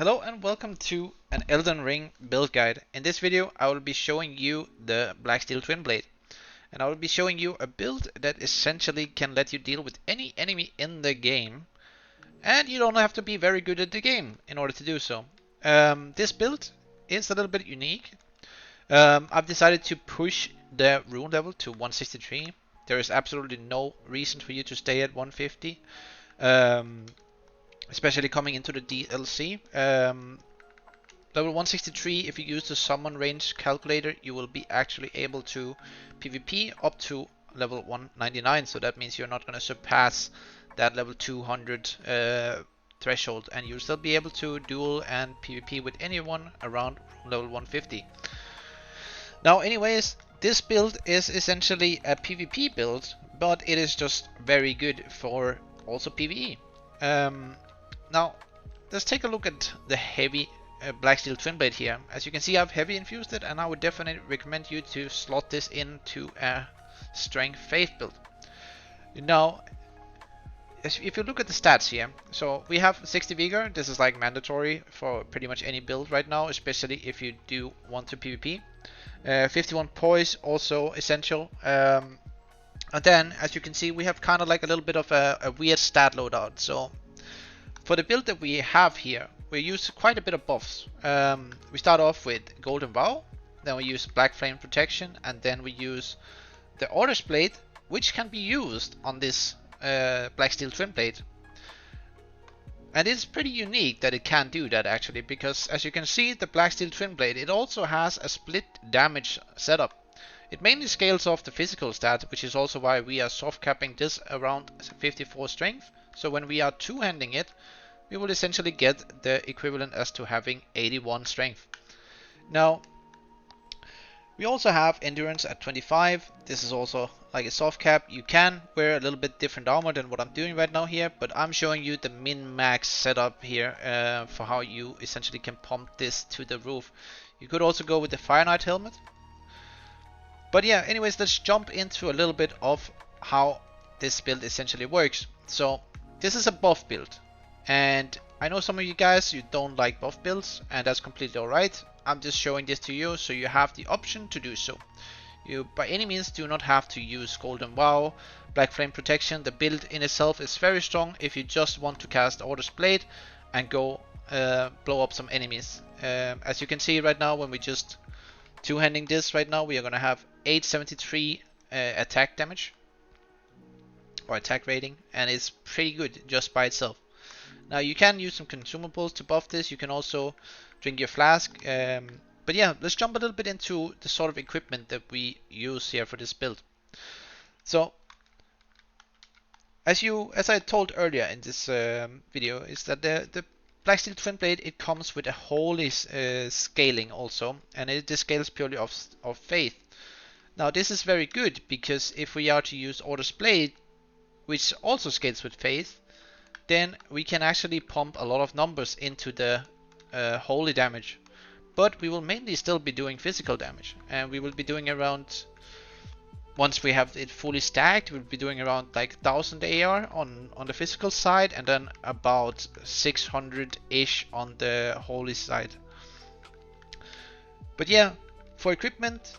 Hello and welcome to an Elden Ring build guide. In this video I will be showing you the Blacksteel Twinblade, and I will be showing you a build that essentially can let you deal with any enemy in the game, and you don't have to be very good at the game in order to do so. This build is a little bit unique. I've decided to push the rune level to 163. There is absolutely no reason for you to stay at 150. Especially coming into the DLC. Level 163, if you use the summon range calculator, you will be actually able to PvP up to level 199, so that means you're not going to surpass that level 200 threshold, and you'll still be able to duel and PvP with anyone around level 150. Now anyways, this build is essentially a PvP build, but it is just very good for also PvE. Now, let's take a look at the heavy Blacksteel Twinblade here. As you can see, I've heavy infused it, and I would definitely recommend you to slot this into a strength faith build. Now, if you look at the stats here, so we have 60 vigor. This is like mandatory for pretty much any build right now, especially if you do want to PvP. 51 poise, also essential. And then, as you can see, we have kind of like a little bit of a weird stat loadout. So for the build that we have here, we use quite a bit of buffs. We start off with Golden Vow, then we use Blackflame Protection, and then we use the Order's Blade, which can be used on this Blacksteel Twinblade. And it's pretty unique that it can do that actually, because as you can see, the Blacksteel Twinblade, it also has a split damage setup. It mainly scales off the physical stat, which is also why we are soft capping this around 54 strength. So when we are two-handing it, we will essentially get the equivalent as to having 81 strength. Now, we also have endurance at 25. This is also like a soft cap. You can wear a little bit different armor than what I'm doing right now here, but I'm showing you the min-max setup here for how you essentially can pump this to the roof. You could also go with the Fireknight helmet. But yeah, anyways, let's jump into a little bit of how this build essentially works. So this is a buff build, and I know some of you guys, you don't like buff builds, and that's completely alright. I'm just showing this to you so you have the option to do so. You by any means do not have to use Golden Vow, Blackflame Protection. The build in itself is very strong if you just want to cast Order's Blade and go blow up some enemies. As you can see right now, when we just two-handing this right now, we are going to have 873 attack damage or attack rating, and it's pretty good just by itself. Now you can use some consumables to buff this. You can also drink your flask, but yeah, let's jump a little bit into the sort of equipment that we use here for this build. So as I told earlier in this video, is that the Blacksteel Twinblade, it comes with a holy scaling also, and this scales purely of faith. Now this is very good, because if we are to use Order's Blade, which also scales with faith, then we can actually pump a lot of numbers into the holy damage. But we will mainly still be doing physical damage, and we will be doing around, once we have it fully stacked, we'll be doing around like 1000 AR on the physical side, and then about 600-ish on the holy side. But yeah, for equipment,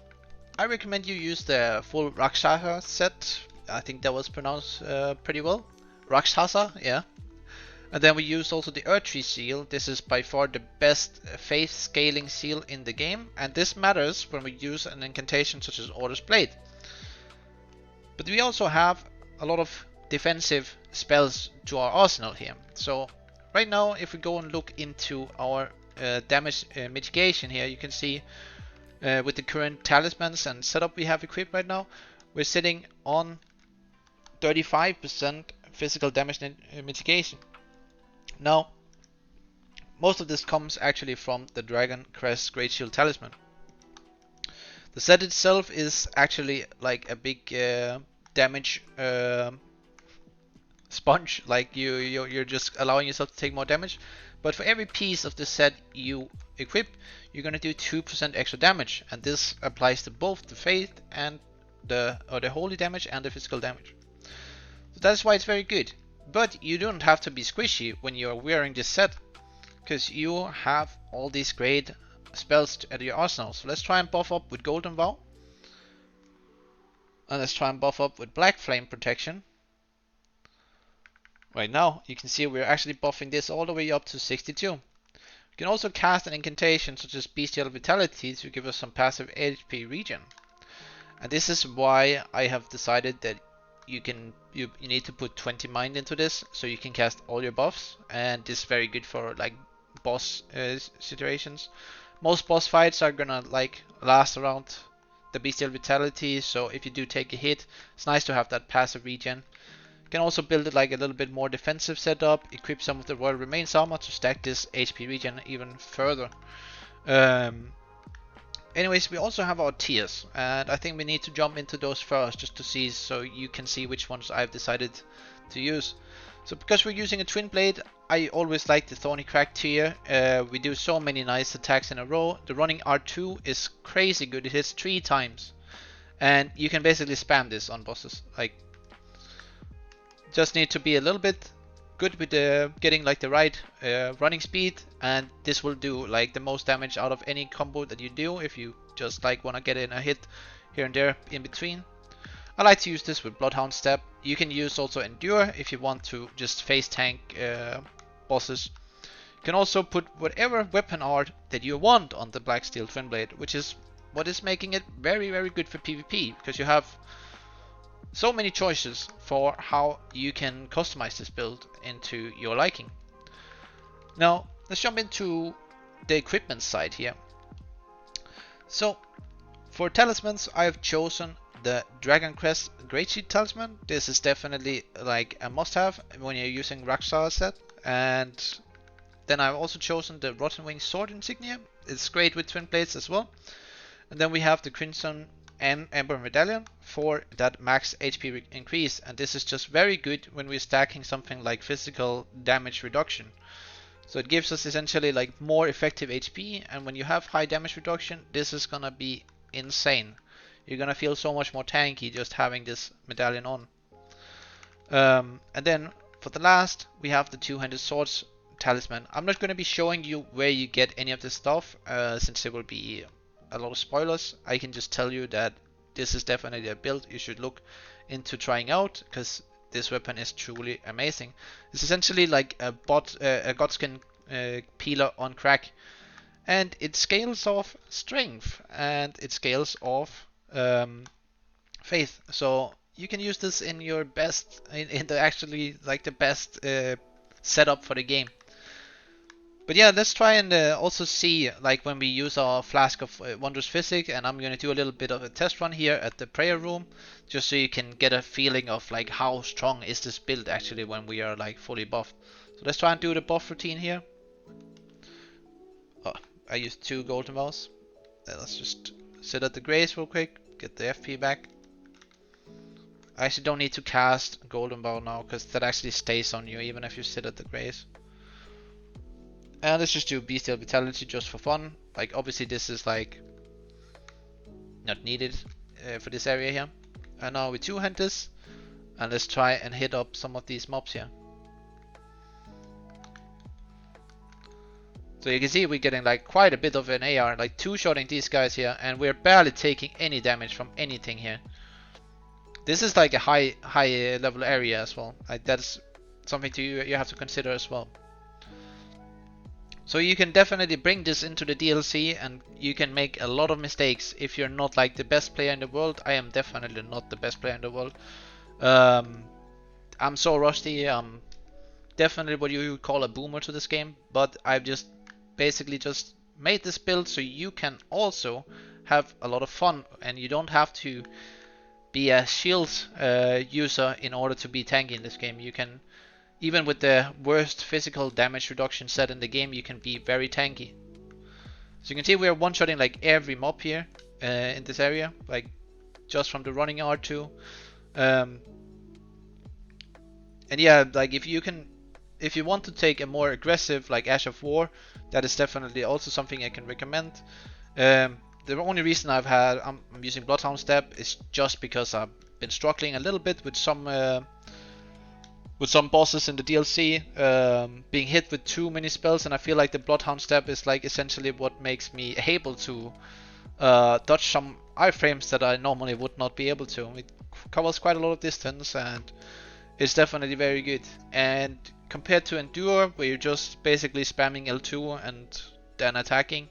I recommend you use the full Rakshasa set. I think that was pronounced pretty well. Rakshasa, yeah. And then we use also the Erdtree Seal. This is by far the best faith scaling seal in the game, and this matters when we use an incantation such as Order's Blade. But we also have a lot of defensive spells to our arsenal here. So right now, if we go and look into our damage mitigation here, you can see with the current talismans and setup we have equipped right now, we're sitting on 35% physical damage mitigation. Now, most of this comes actually from the Dragoncrest Great Shield Talisman. The set itself is actually like a big damage sponge, like you're just allowing yourself to take more damage. But for every piece of the set you equip, you're gonna do 2% extra damage, and this applies to both the faith and the holy damage and the physical damage. So that's why it's very good. But you don't have to be squishy when you're wearing this set. because you have all these great spells at your arsenal. So let's try and buff up with Golden Vow. And let's try and buff up with Blackflame Protection. Right now, you can see we're actually buffing this all the way up to 62. You can also cast an incantation such as Bestial Vitality to give us some passive HP regen. And this is why I have decided that you need to put 20 mind into this, so you can cast all your buffs, and this is very good for like boss situations. Most boss fights are gonna like last around the Bestial Vitality, so if you do take a hit, it's nice to have that passive regen. You can also build it like a little bit more defensive setup, equip some of the Royal Remains armor to stack this HP regen even further. Anyways, we also have our tiers, and I think we need to jump into those first just to see, so you can see which ones I've decided to use. So because we're using a Twinblade, I always like the Thorny crack tier. We do so many nice attacks in a row. The running R2 is crazy good. It hits 3 times, and you can basically spam this on bosses. Like, just need to be a little bit good with getting like the right running speed, and this will do like the most damage out of any combo that you do if you just like want to get in a hit here and there in between. I like to use this with Bloodhound Step. You can use also Endure if you want to just face tank bosses. You can also put whatever weapon art that you want on the Blacksteel Twinblade, which is what is making it very, very good for PvP, because you have so many choices for how you can customize this build into your liking. Now, let's jump into the equipment side here. So, for talismans, I have chosen the Dragoncrest Great Sheet Talisman. This is definitely like a must-have when you're using Rakshasa set. And then I've also chosen the Rotten Wing Sword insignia. It's great with twin blades as well. And then we have the Crimson and Ember Medallion for that max HP increase, and this is just very good when we're stacking something like physical damage reduction. So it gives us essentially like more effective HP, and when you have high damage reduction, this is gonna be insane. You're gonna feel so much more tanky just having this medallion on. And then for the last, we have the Two-Handed Swords Talisman. I'm not gonna be showing you where you get any of this stuff, since there will be a lot of spoilers. I can just tell you that this is definitely a build you should look into trying out, because this weapon is truly amazing. It's essentially like a Godskin peeler on crack, and it scales off strength and it scales off faith. So you can use this in your best, in the actually like the best setup for the game. But yeah, let's try and also see like when we use our Flask of Wondrous Physic, and I'm gonna do a little bit of a test run here at the prayer room, just so you can get a feeling of like how strong is this build actually when we are like fully buffed. So let's try and do the buff routine here. Oh, I used 2 golden vows. Let's just sit at the grace real quick, get the FP back. I actually don't need to cast golden vow now, because that actually stays on you even if you sit at the grace. And let's just do Bestial Vitality just for fun. Like obviously this is like not needed for this area here. And now we two-hand this, and let's try and hit up some of these mobs here. So you can see we're getting like quite a bit of an AR, like two-shotting these guys here, and we're barely taking any damage from anything here. This is like a high level area as well. Like that's something you have to consider as well. So you can definitely bring this into the DLC, and you can make a lot of mistakes if you're not like the best player in the world. I am definitely not the best player in the world. I'm so rusty. I'm definitely what you would call a boomer to this game, but I've just basically just made this build so you can also have a lot of fun, and you don't have to be a shield user in order to be tanky in this game. You can, even with the worst physical damage reduction set in the game, you can be very tanky. So you can see we are one-shotting like every mob here in this area, like just from the running R2. And yeah, like if you want to take a more aggressive like Ash of War, that is definitely also something I can recommend. The only reason I'm using Bloodhound Step is just because I've been struggling a little bit with some with some bosses in the DLC being hit with too many spells, and I feel like the Bloodhound Step is like essentially what makes me able to dodge some iframes that I normally would not be able to. It covers quite a lot of distance and it's definitely very good. And compared to Endure, where you're just basically spamming L2 and then attacking,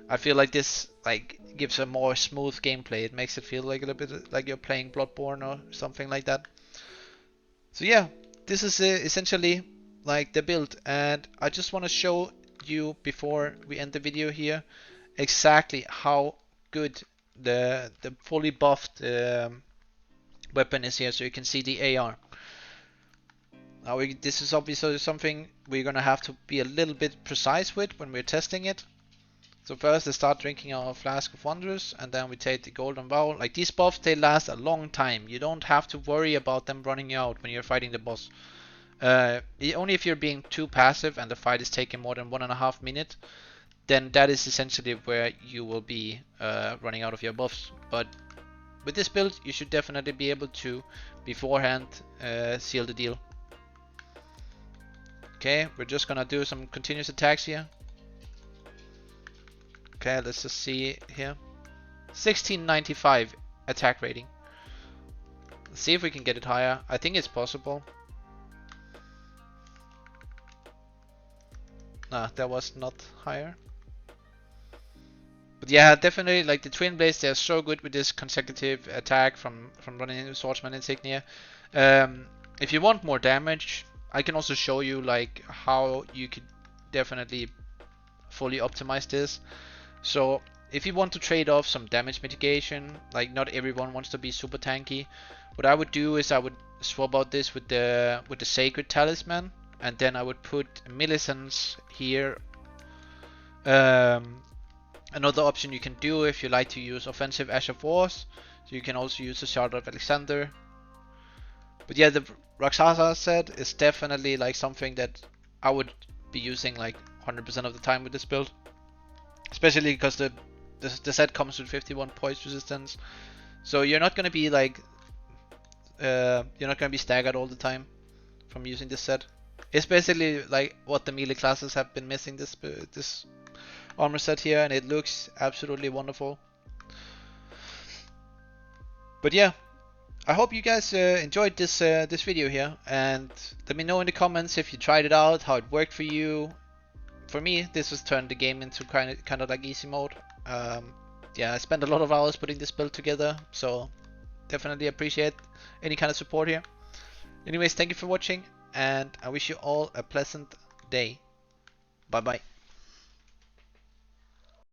I feel like this like gives a more smooth gameplay. It makes it feel like a little bit like you're playing Bloodborne or something like that. So yeah, this is essentially like the build, and I just want to show you before we end the video here exactly how good the fully buffed weapon is here, so you can see the AR. Now this is obviously something we're gonna have to be a little bit precise with when we're testing it. So first, I start drinking our Flask of Wonders, and then we take the Golden Bowl. Like these buffs, they last a long time. You don't have to worry about them running out when you're fighting the boss. Only if you're being too passive and the fight is taking more than 1.5 minutes, then that is essentially where you will be running out of your buffs. But with this build, you should definitely be able to beforehand seal the deal. Okay, we're just gonna do some continuous attacks here. Okay, let's just see here. 1695 attack rating. Let's see if we can get it higher. I think it's possible. Nah, that was not higher. But yeah, definitely like the Twinblades, they're so good with this consecutive attack from running into Swordsman insignia. If you want more damage, I can also show you like how you could definitely fully optimize this. So if you want to trade off some damage mitigation, like not everyone wants to be super tanky, what I would do is I would swap out this with the Sacred Talisman, and then I would put Millicents here. Another option you can do if you like to use offensive Ash of Wars, so you can also use the Shard of Alexander. But yeah, the Rakshasa set is definitely like something that I would be using like 100% of the time with this build. Especially because the set comes with 51 poise resistance, so you're not gonna be like staggered all the time from using this set. It's basically like what the melee classes have been missing this armor set here, and it looks absolutely wonderful. But yeah, I hope you guys enjoyed this video here, and let me know in the comments if you tried it out, how it worked for you. For me, this has turned the game into kind of like easy mode. Yeah, I spent a lot of hours putting this build together, so definitely appreciate any kind of support here. Anyways, thank you for watching, and I wish you all a pleasant day. Bye bye.